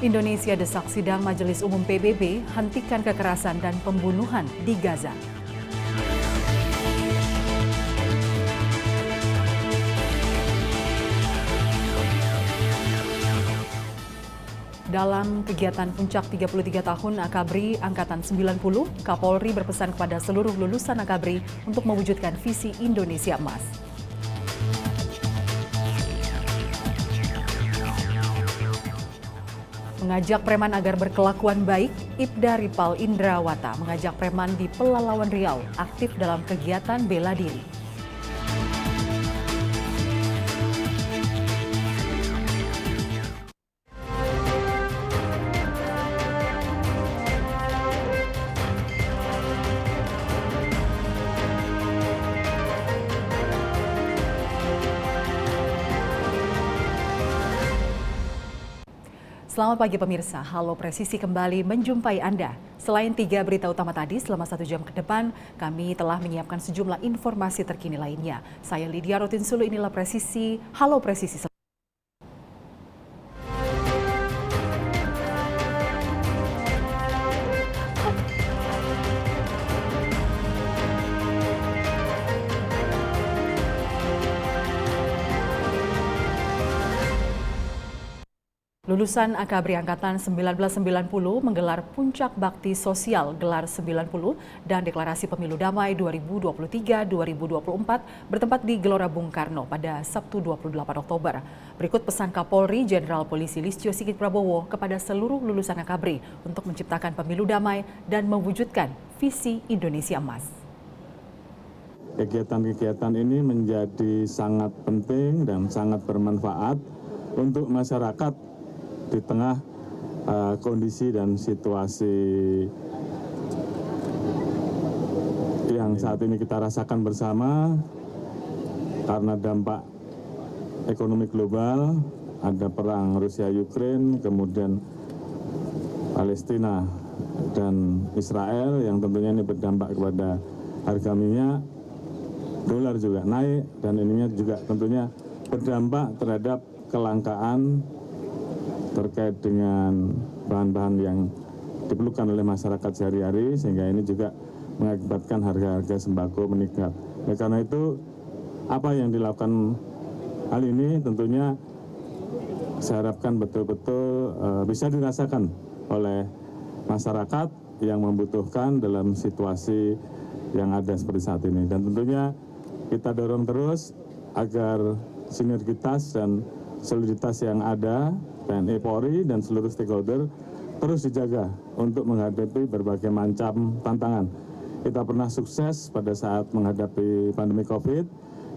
Indonesia desak sidang Majelis Umum PBB hentikan kekerasan dan pembunuhan di Gaza. Dalam kegiatan puncak 33 tahun Akabri Angkatan 90, Kapolri berpesan kepada seluruh lulusan Akabri untuk mewujudkan visi Indonesia Emas. Mengajak preman agar berkelakuan baik, Ibda Ripal Indrawata mengajak preman di Pelalawan Riau aktif dalam kegiatan bela diri. Selamat pagi pemirsa, Halo Presisi kembali menjumpai Anda. Selain 3 berita utama tadi, selama 1 jam ke depan, kami telah menyiapkan sejumlah informasi terkini lainnya. Saya Lydia Rotinsulu, inilah Presisi, Halo Presisi. Lulusan Akabri Angkatan 1990 menggelar Puncak Bakti Sosial Gelar 90 dan Deklarasi Pemilu Damai 2023-2024 bertempat di Gelora Bung Karno pada Sabtu 28 Oktober. Berikut pesan Kapolri Jenderal Polisi Listio Sigit Prabowo kepada seluruh lulusan Akabri untuk menciptakan pemilu damai dan mewujudkan visi Indonesia Emas. Kegiatan-kegiatan ini menjadi sangat penting dan sangat bermanfaat untuk masyarakat di tengah kondisi dan situasi yang saat ini kita rasakan bersama karena dampak ekonomi global, ada perang Rusia-Ukraina, kemudian Palestina dan Israel yang tentunya ini berdampak kepada harga minyak, dolar juga naik, dan ininya juga tentunya berdampak terhadap kelangkaan terkait dengan bahan-bahan yang diperlukan oleh masyarakat sehari-hari, sehingga ini juga mengakibatkan harga-harga sembako meningkat. Karena itu, apa yang dilakukan hal ini tentunya saya harapkan betul-betul bisa dirasakan oleh masyarakat yang membutuhkan dalam situasi yang ada seperti saat ini. Dan tentunya kita dorong terus agar sinergitas dan soliditas yang ada TNI, Polri, dan seluruh stakeholder terus dijaga untuk menghadapi berbagai macam tantangan. Kita pernah sukses pada saat menghadapi pandemi COVID.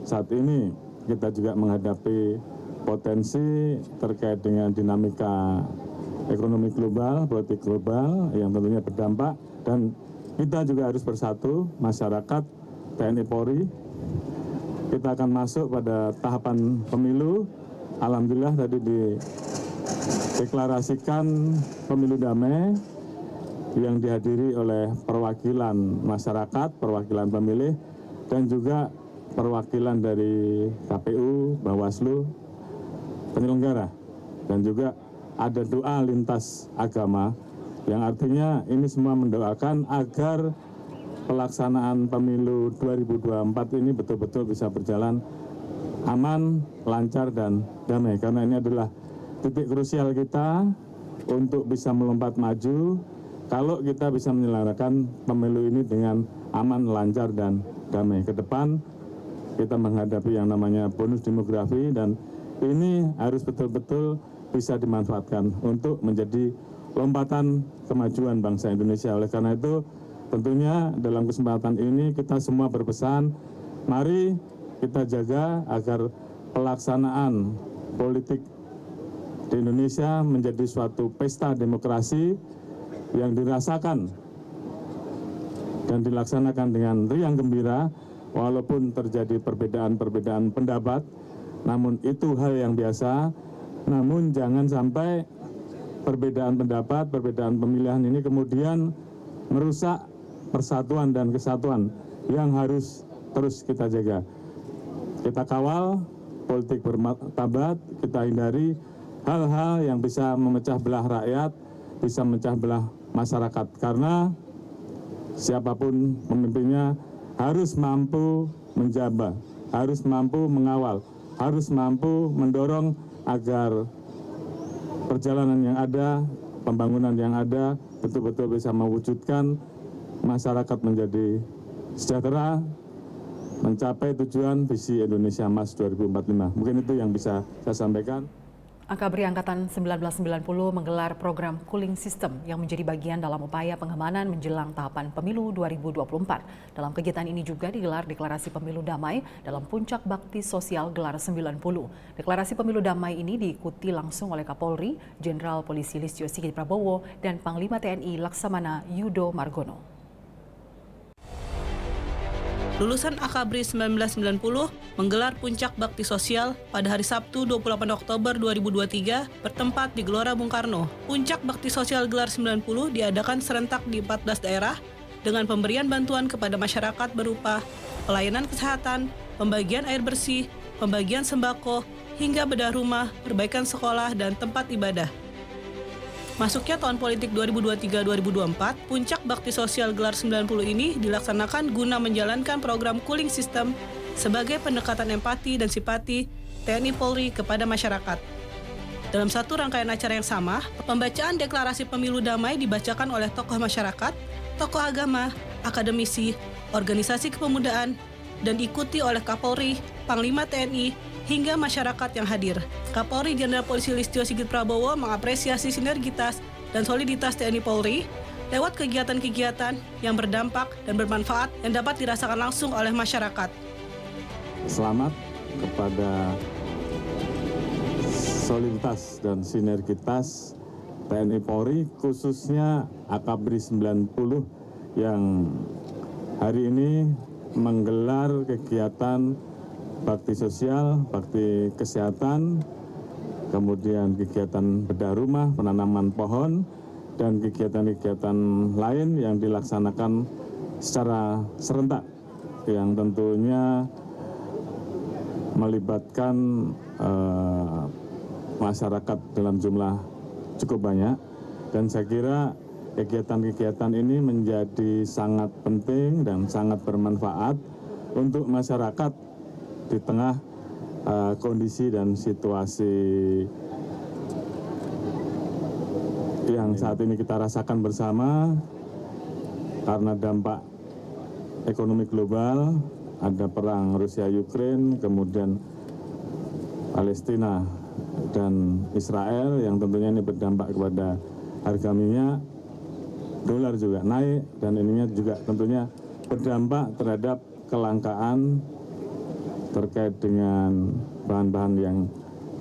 Saat ini kita juga menghadapi potensi terkait dengan dinamika ekonomi global, politik global yang tentunya berdampak. Dan kita juga harus bersatu, masyarakat, TNI, Polri. Kita akan masuk pada tahapan pemilu. Alhamdulillah tadi deklarasikan pemilu damai yang dihadiri oleh perwakilan masyarakat, perwakilan pemilih, dan juga perwakilan dari KPU, Bawaslu, penyelenggara. Dan juga ada doa lintas agama yang artinya ini semua mendoakan agar pelaksanaan pemilu 2024 ini betul-betul bisa berjalan aman, lancar, dan damai. Karena ini adalah titik krusial kita untuk bisa melompat maju kalau kita bisa menyelenggarakan pemilu ini dengan aman, lancar, dan damai. Ke depan kita menghadapi yang namanya bonus demografi, dan ini harus betul-betul bisa dimanfaatkan untuk menjadi lompatan kemajuan bangsa Indonesia. Oleh karena itu tentunya dalam kesempatan ini kita semua berpesan, mari kita jaga agar pelaksanaan politik di Indonesia menjadi suatu pesta demokrasi yang dirasakan dan dilaksanakan dengan riang gembira, walaupun terjadi perbedaan-perbedaan pendapat, namun itu hal yang biasa. Namun jangan sampai perbedaan pendapat, perbedaan pemilihan ini kemudian merusak persatuan dan kesatuan yang harus terus kita jaga. Kita kawal politik bermartabat, kita hindari hal-hal yang bisa memecah belah rakyat, bisa memecah belah masyarakat. Karena siapapun pemimpinnya harus mampu menjaga, harus mampu mengawal, harus mampu mendorong agar perjalanan yang ada, pembangunan yang ada betul-betul bisa mewujudkan masyarakat menjadi sejahtera, mencapai tujuan visi Indonesia Emas 2045. Mungkin itu yang bisa saya sampaikan. Akabri Angkatan 1990 menggelar program cooling system yang menjadi bagian dalam upaya pengamanan menjelang tahapan pemilu 2024. Dalam kegiatan ini juga digelar deklarasi pemilu damai dalam puncak bakti sosial gelar 90. Deklarasi pemilu damai ini diikuti langsung oleh Kapolri, Jenderal Polisi Listio Sigit Prabowo, dan Panglima TNI Laksamana Yudo Margono. Lulusan Akabri 1990 menggelar puncak bakti sosial pada hari Sabtu 28 Oktober 2023 bertempat di Gelora Bung Karno. Puncak bakti sosial gelar 90 diadakan serentak di 14 daerah dengan pemberian bantuan kepada masyarakat berupa pelayanan kesehatan, pembagian air bersih, pembagian sembako, hingga bedah rumah, perbaikan sekolah, dan tempat ibadah. Masuknya tahun politik 2023-2024, puncak bakti sosial gelar 90 ini dilaksanakan guna menjalankan program cooling system sebagai pendekatan empati dan simpati TNI Polri kepada masyarakat. Dalam satu rangkaian acara yang sama, pembacaan deklarasi pemilu damai dibacakan oleh tokoh masyarakat, tokoh agama, akademisi, organisasi kepemudaan, dan diikuti oleh Kapolri, Panglima TNI, hingga masyarakat yang hadir. Kapolri Jenderal Polisi Listio Sigit Prabowo mengapresiasi sinergitas dan soliditas TNI Polri lewat kegiatan-kegiatan yang berdampak dan bermanfaat yang dapat dirasakan langsung oleh masyarakat. Selamat kepada soliditas dan sinergitas TNI Polri, khususnya Akabri 90 yang hari ini menggelar kegiatan bakti sosial, bakti kesehatan, kemudian kegiatan bedah rumah, penanaman pohon, dan kegiatan-kegiatan lain yang dilaksanakan secara serentak, yang tentunya melibatkan masyarakat dalam jumlah cukup banyak. Dan saya kira kegiatan-kegiatan ini menjadi sangat penting dan sangat bermanfaat untuk masyarakat di tengah kondisi dan situasi yang saat ini kita rasakan bersama karena dampak ekonomi global, ada perang Rusia-Ukraine, kemudian Palestina dan Israel yang tentunya ini berdampak kepada harga minyak, dolar juga naik, dan ininya juga tentunya berdampak terhadap kelangkaan terkait dengan bahan-bahan yang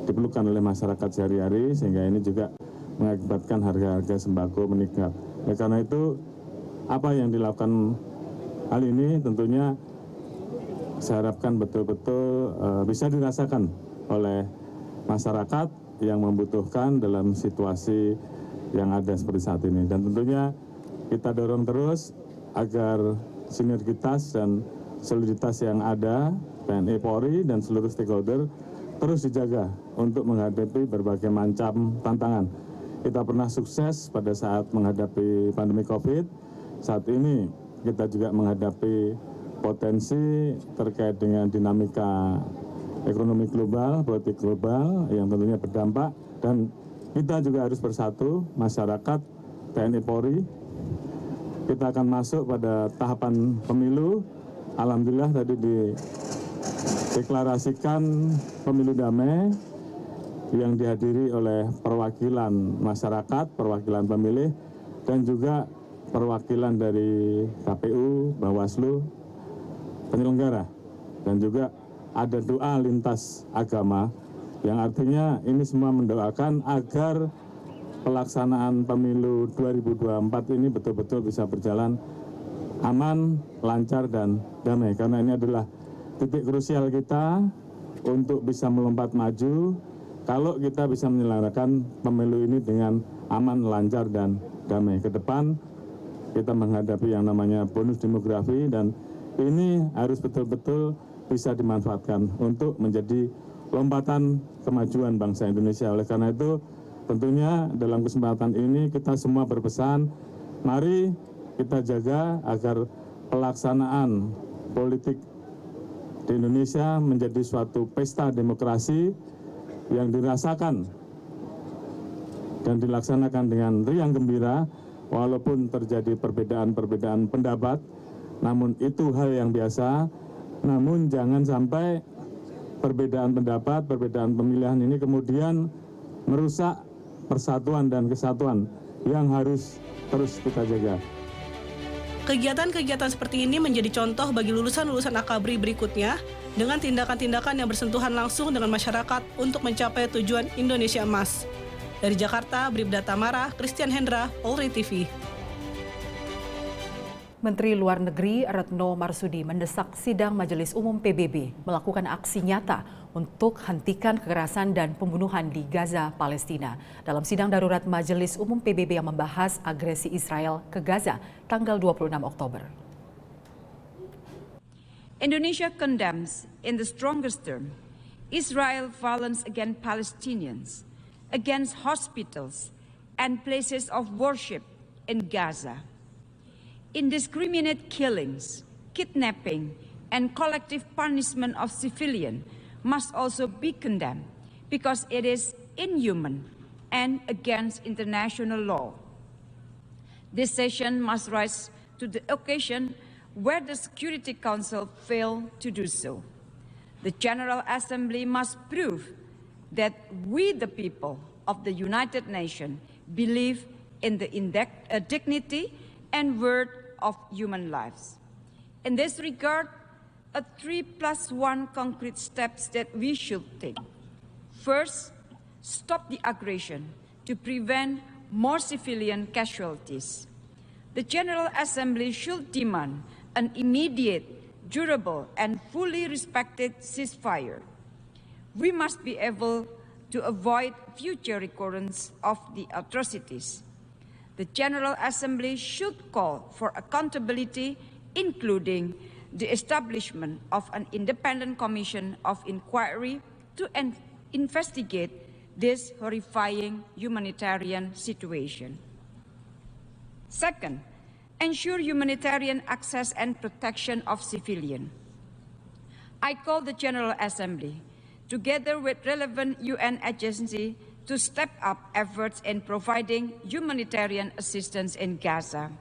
diperlukan oleh masyarakat sehari-hari, sehingga ini juga mengakibatkan harga-harga sembako meningkat. Oleh karena itu, apa yang dilakukan hal ini tentunya saya harapkan betul-betul bisa dirasakan oleh masyarakat yang membutuhkan dalam situasi yang ada seperti saat ini. Dan tentunya kita dorong terus agar sinergitas dan soliditas yang ada TNI Polri dan seluruh stakeholder terus dijaga untuk menghadapi berbagai macam tantangan. Kita pernah sukses pada saat menghadapi pandemi COVID. Saat ini kita juga menghadapi potensi terkait dengan dinamika ekonomi global, politik global yang tentunya berdampak, dan kita juga harus bersatu, masyarakat, TNI Polri. Kita akan masuk pada tahapan pemilu. Alhamdulillah tadi dideklarasikan pemilu damai yang dihadiri oleh perwakilan masyarakat, perwakilan pemilih, dan juga perwakilan dari KPU, Bawaslu, penyelenggara, dan juga ada doa lintas agama yang artinya ini semua mendoakan agar pelaksanaan pemilu 2024 ini betul-betul bisa berjalan aman, lancar, dan damai. Karena ini adalah titik krusial kita untuk bisa melompat maju kalau kita bisa menyelenggarakan pemilu ini dengan aman, lancar, dan damai. Ke depan kita menghadapi yang namanya bonus demografi, dan ini harus betul-betul bisa dimanfaatkan untuk menjadi lompatan kemajuan bangsa Indonesia. Oleh karena itu, tentunya dalam kesempatan ini kita semua berpesan, mari kita jaga agar pelaksanaan politik di Indonesia menjadi suatu pesta demokrasi yang dirasakan dan dilaksanakan dengan riang gembira, walaupun terjadi perbedaan-perbedaan pendapat, namun itu hal yang biasa. Namun jangan sampai perbedaan pendapat, perbedaan pemilihan ini kemudian merusak persatuan dan kesatuan yang harus terus kita jaga. Kegiatan-kegiatan seperti ini menjadi contoh bagi lulusan-lulusan Akabri berikutnya dengan tindakan-tindakan yang bersentuhan langsung dengan masyarakat untuk mencapai tujuan Indonesia Emas. Dari Jakarta, Bribda Tamara, Christian Hendra, Polri TV. Menteri Luar Negeri Retno Marsudi mendesak sidang Majelis Umum PBB melakukan aksi nyata untuk hentikan kekerasan dan pembunuhan di Gaza, Palestina. Dalam sidang darurat Majelis Umum PBB yang membahas agresi Israel ke Gaza tanggal 26 Oktober. Indonesia condemns in the strongest term Israel violence against Palestinians, against hospitals and places of worship in Gaza. Indiscriminate killings, kidnapping, and collective punishment of civilians must also be condemned because it is inhuman and against international law. This session must rise to the occasion where the Security Council failed to do so. The General Assembly must prove that we, the people of the United Nations, believe in the dignity and worth of human lives. In this regard, a 3+1 concrete steps that we should take. First, stop the aggression to prevent more civilian casualties. The General Assembly should demand an immediate, durable, and fully respected ceasefire. We must be able to avoid future recurrence of the atrocities. The General Assembly should call for accountability, including the establishment of an independent commission of inquiry to investigate this horrifying humanitarian situation. Second, ensure humanitarian access and protection of civilians. I call the General Assembly, together with relevant UN agencies, to step up efforts in providing humanitarian assistance in Gaza.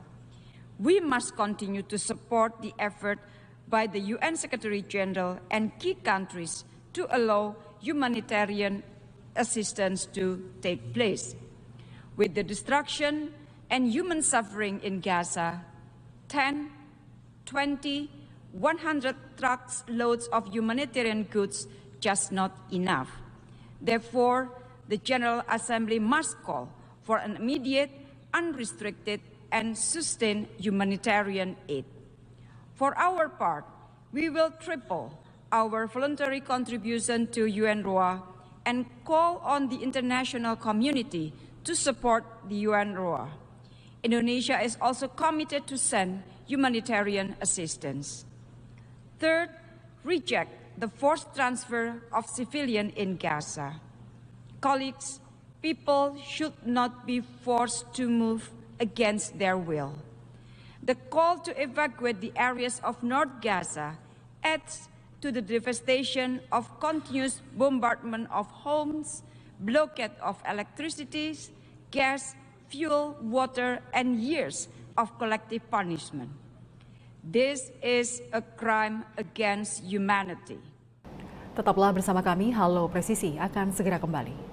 We must continue to support the effort by the UN Secretary-General and key countries to allow humanitarian assistance to take place. With the destruction and human suffering in Gaza, 10, 20, 100 trucks loads of humanitarian goods just not enough. Therefore, the General Assembly must call for an immediate, unrestricted, and sustained humanitarian aid. For our part, we will triple our voluntary contribution to UNRWA and call on the international community to support the UNRWA. Indonesia is also committed to send humanitarian assistance. Third, reject the forced transfer of civilians in Gaza. Colleagues, people should not be forced to move against their will. The call to evacuate the areas of North Gaza adds to the devastation of continuous bombardment of homes, blockade of electricity, gas, fuel, water, and years of collective punishment. This is a crime against humanity. Tetaplah bersama kami, Halo Presisi akan segera kembali.